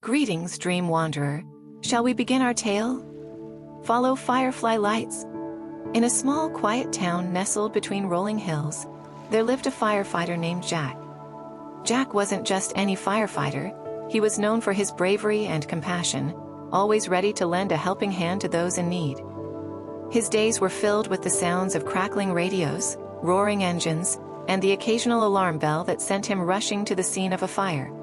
Greetings, dream wanderer. Shall we begin our tale? Follow firefly lights. In a small, quiet town nestled between rolling hills, there lived a firefighter named Jack. Jack wasn't just any firefighter, he was known for his bravery and compassion, always ready to lend a helping hand to those in need. His days were filled with the sounds of crackling radios, roaring engines, and the occasional alarm bell that sent him rushing to the scene of a fire.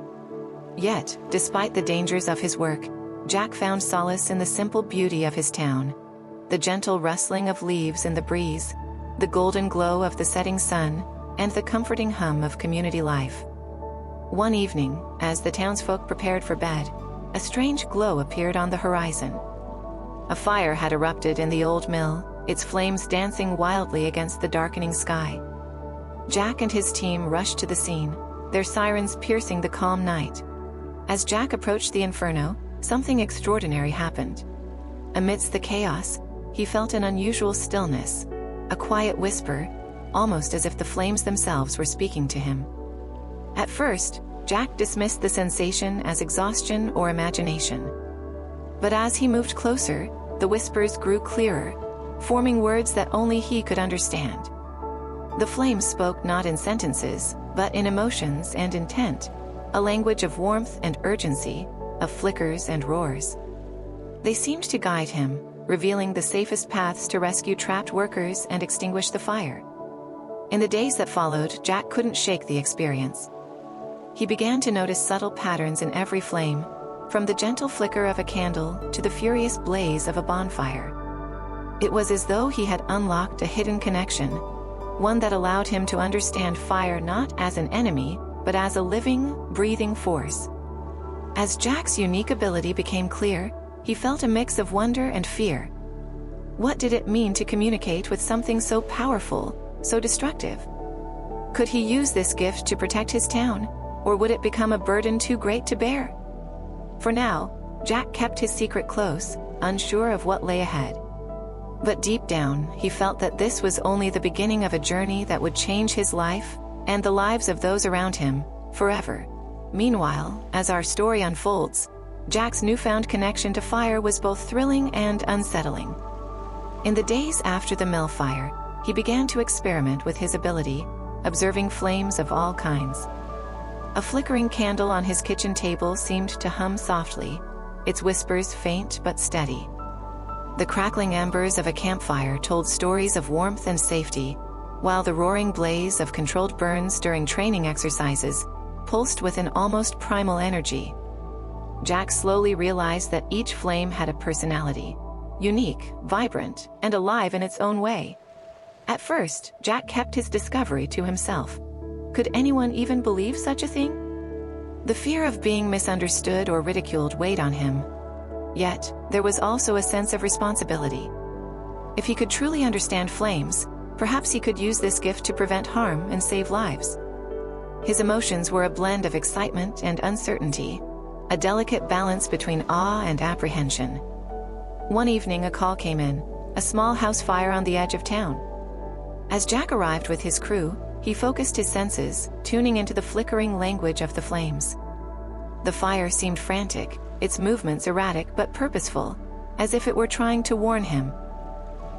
Yet, despite the dangers of his work, Jack found solace in the simple beauty of his town. The gentle rustling of leaves in the breeze, the golden glow of the setting sun, and the comforting hum of community life. One evening, as the townsfolk prepared for bed, a strange glow appeared on the horizon. A fire had erupted in the old mill, its flames dancing wildly against the darkening sky. Jack and his team rushed to the scene, their sirens piercing the calm night. As Jack approached the inferno, something extraordinary happened. Amidst the chaos, he felt an unusual stillness, a quiet whisper, almost as if the flames themselves were speaking to him. At first, Jack dismissed the sensation as exhaustion or imagination. But as he moved closer, the whispers grew clearer, forming words that only he could understand. The flames spoke not in sentences, but in emotions and intent, a language of warmth and urgency, of flickers and roars. They seemed to guide him, revealing the safest paths to rescue trapped workers and extinguish the fire. In the days that followed, Jack couldn't shake the experience. He began to notice subtle patterns in every flame, from the gentle flicker of a candle to the furious blaze of a bonfire. It was as though he had unlocked a hidden connection, one that allowed him to understand fire not as an enemy, but as a living, breathing force. As Jack's unique ability became clear, he felt a mix of wonder and fear. What did it mean to communicate with something so powerful, so destructive? Could he use this gift to protect his town, or would it become a burden too great to bear? For now, Jack kept his secret close, unsure of what lay ahead. But deep down, he felt that this was only the beginning of a journey that would change his life, and the lives of those around him, forever. Meanwhile, as our story unfolds, Jack's newfound connection to fire was both thrilling and unsettling. In the days after the mill fire, he began to experiment with his ability, observing flames of all kinds. A flickering candle on his kitchen table seemed to hum softly, its whispers faint but steady. The crackling embers of a campfire told stories of warmth and safety, while the roaring blaze of controlled burns during training exercises pulsed with an almost primal energy. Jack slowly realized that each flame had a personality, unique, vibrant, and alive in its own way. At first, Jack kept his discovery to himself. Could anyone even believe such a thing? The fear of being misunderstood or ridiculed weighed on him. Yet, there was also a sense of responsibility. If he could truly understand flames, perhaps he could use this gift to prevent harm and save lives. His emotions were a blend of excitement and uncertainty, a delicate balance between awe and apprehension. One evening a call came in, a small house fire on the edge of town. As Jack arrived with his crew, he focused his senses, tuning into the flickering language of the flames. The fire seemed frantic, its movements erratic but purposeful, as if it were trying to warn him.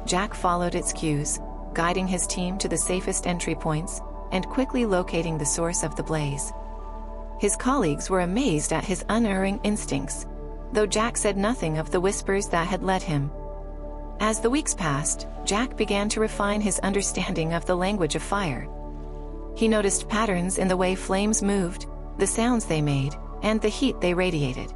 Jack followed its cues, guiding his team to the safest entry points, and quickly locating the source of the blaze. His colleagues were amazed at his unerring instincts, though Jack said nothing of the whispers that had led him. As the weeks passed, Jack began to refine his understanding of the language of fire. He noticed patterns in the way flames moved, the sounds they made, and the heat they radiated.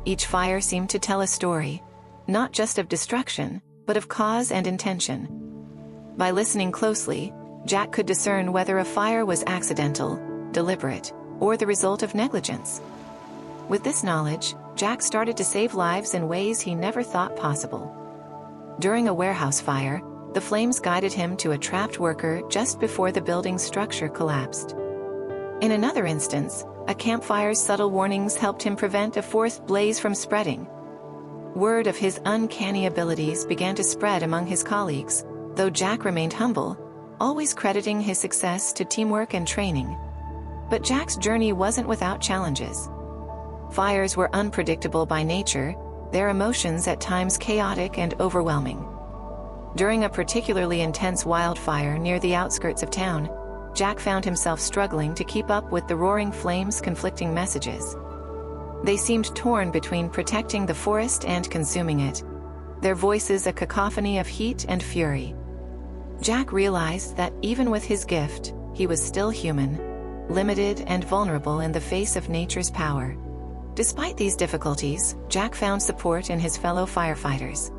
Each fire seemed to tell a story, not just of destruction, but of cause and intention. By listening closely, Jack could discern whether a fire was accidental, deliberate, or the result of negligence. With this knowledge, Jack started to save lives in ways he never thought possible. During a warehouse fire, the flames guided him to a trapped worker just before the building's structure collapsed. In another instance, a campfire's subtle warnings helped him prevent a fourth blaze from spreading. Word of his uncanny abilities began to spread among his colleagues, though Jack remained humble, always crediting his success to teamwork and training. But Jack's journey wasn't without challenges. Fires were unpredictable by nature, their emotions at times chaotic and overwhelming. During a particularly intense wildfire near the outskirts of town, Jack found himself struggling to keep up with the roaring flames' conflicting messages. They seemed torn between protecting the forest and consuming it, their voices a cacophony of heat and fury. Jack realized that even with his gift, he was still human, limited and vulnerable in the face of nature's power. Despite these difficulties, Jack found support in his fellow firefighters.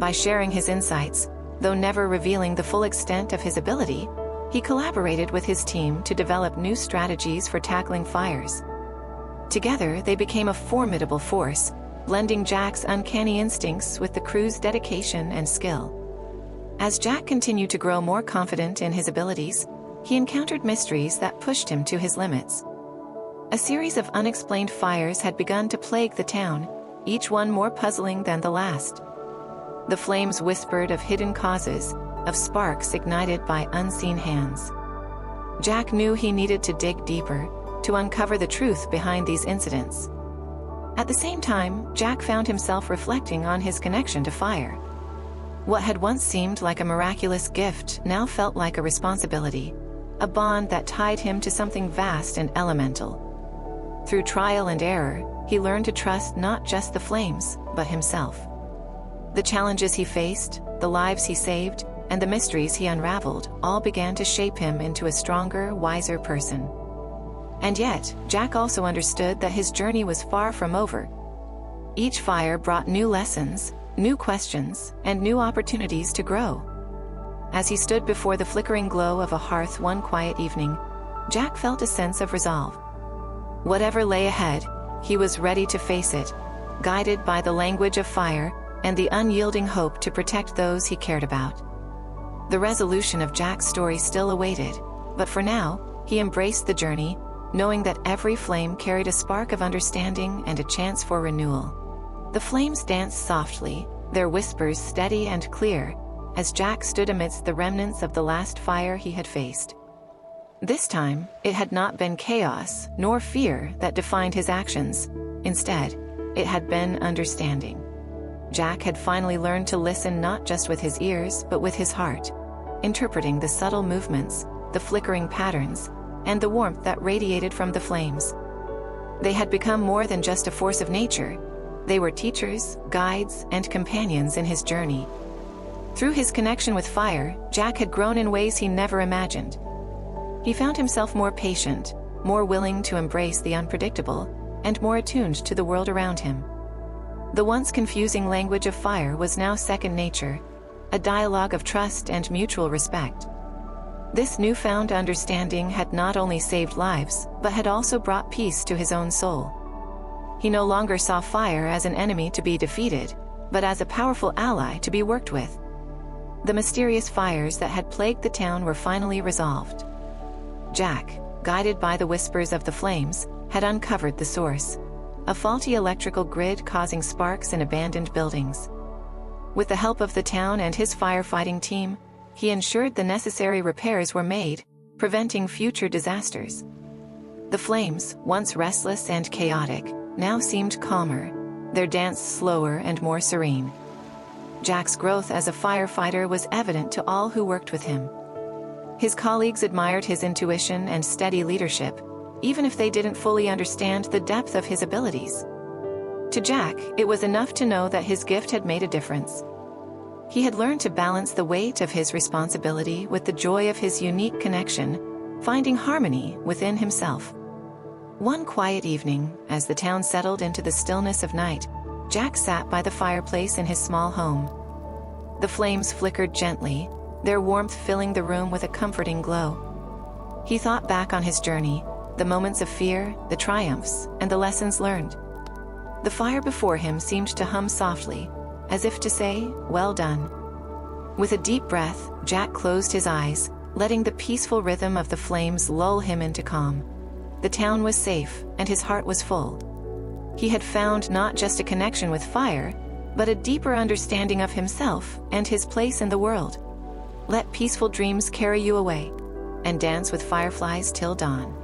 By sharing his insights, though never revealing the full extent of his ability, he collaborated with his team to develop new strategies for tackling fires. Together, they became a formidable force, blending Jack's uncanny instincts with the crew's dedication and skill. As Jack continued to grow more confident in his abilities, he encountered mysteries that pushed him to his limits. A series of unexplained fires had begun to plague the town, each one more puzzling than the last. The flames whispered of hidden causes, of sparks ignited by unseen hands. Jack knew he needed to dig deeper, to uncover the truth behind these incidents. At the same time, Jack found himself reflecting on his connection to fire. What had once seemed like a miraculous gift now felt like a responsibility, a bond that tied him to something vast and elemental. Through trial and error, he learned to trust not just the flames, but himself. The challenges he faced, the lives he saved, and the mysteries he unraveled all began to shape him into a stronger, wiser person. And yet, Jack also understood that his journey was far from over. Each fire brought new lessons, new questions, and new opportunities to grow. As he stood before the flickering glow of a hearth one quiet evening, Jack felt a sense of resolve. Whatever lay ahead, he was ready to face it, guided by the language of fire and the unyielding hope to protect those he cared about. The resolution of Jack's story still awaited, but for now, he embraced the journey, knowing that every flame carried a spark of understanding and a chance for renewal. The flames danced softly, their whispers steady and clear, as Jack stood amidst the remnants of the last fire he had faced. This time, it had not been chaos nor fear that defined his actions. Instead, it had been understanding. Jack had finally learned to listen not just with his ears but with his heart, interpreting the subtle movements, the flickering patterns, and the warmth that radiated from the flames. They had become more than just a force of nature. They were teachers, guides, and companions in his journey. Through his connection with fire, Jack had grown in ways he never imagined. He found himself more patient, more willing to embrace the unpredictable, and more attuned to the world around him. The once confusing language of fire was now second nature, a dialogue of trust and mutual respect. This newfound understanding had not only saved lives, but had also brought peace to his own soul. He no longer saw fire as an enemy to be defeated, but as a powerful ally to be worked with. The mysterious fires that had plagued the town were finally resolved. Jack, guided by the whispers of the flames, had uncovered the source: a faulty electrical grid causing sparks in abandoned buildings. With the help of the town and his firefighting team, he ensured the necessary repairs were made, preventing future disasters. The flames, once restless and chaotic, now seemed calmer, their dance slower and more serene. Jack's growth as a firefighter was evident to all who worked with him. His colleagues admired his intuition and steady leadership, even if they didn't fully understand the depth of his abilities. To Jack, it was enough to know that his gift had made a difference. He had learned to balance the weight of his responsibility with the joy of his unique connection, finding harmony within himself. One quiet evening, as the town settled into the stillness of night, Jack sat by the fireplace in his small home. The flames flickered gently, their warmth filling the room with a comforting glow. He thought back on his journey, the moments of fear, the triumphs, and the lessons learned. The fire before him seemed to hum softly, as if to say, "Well done." With a deep breath, Jack closed his eyes, letting the peaceful rhythm of the flames lull him into calm. The town was safe, and his heart was full. He had found not just a connection with fire, but a deeper understanding of himself and his place in the world. Let peaceful dreams carry you away, and dance with fireflies till dawn.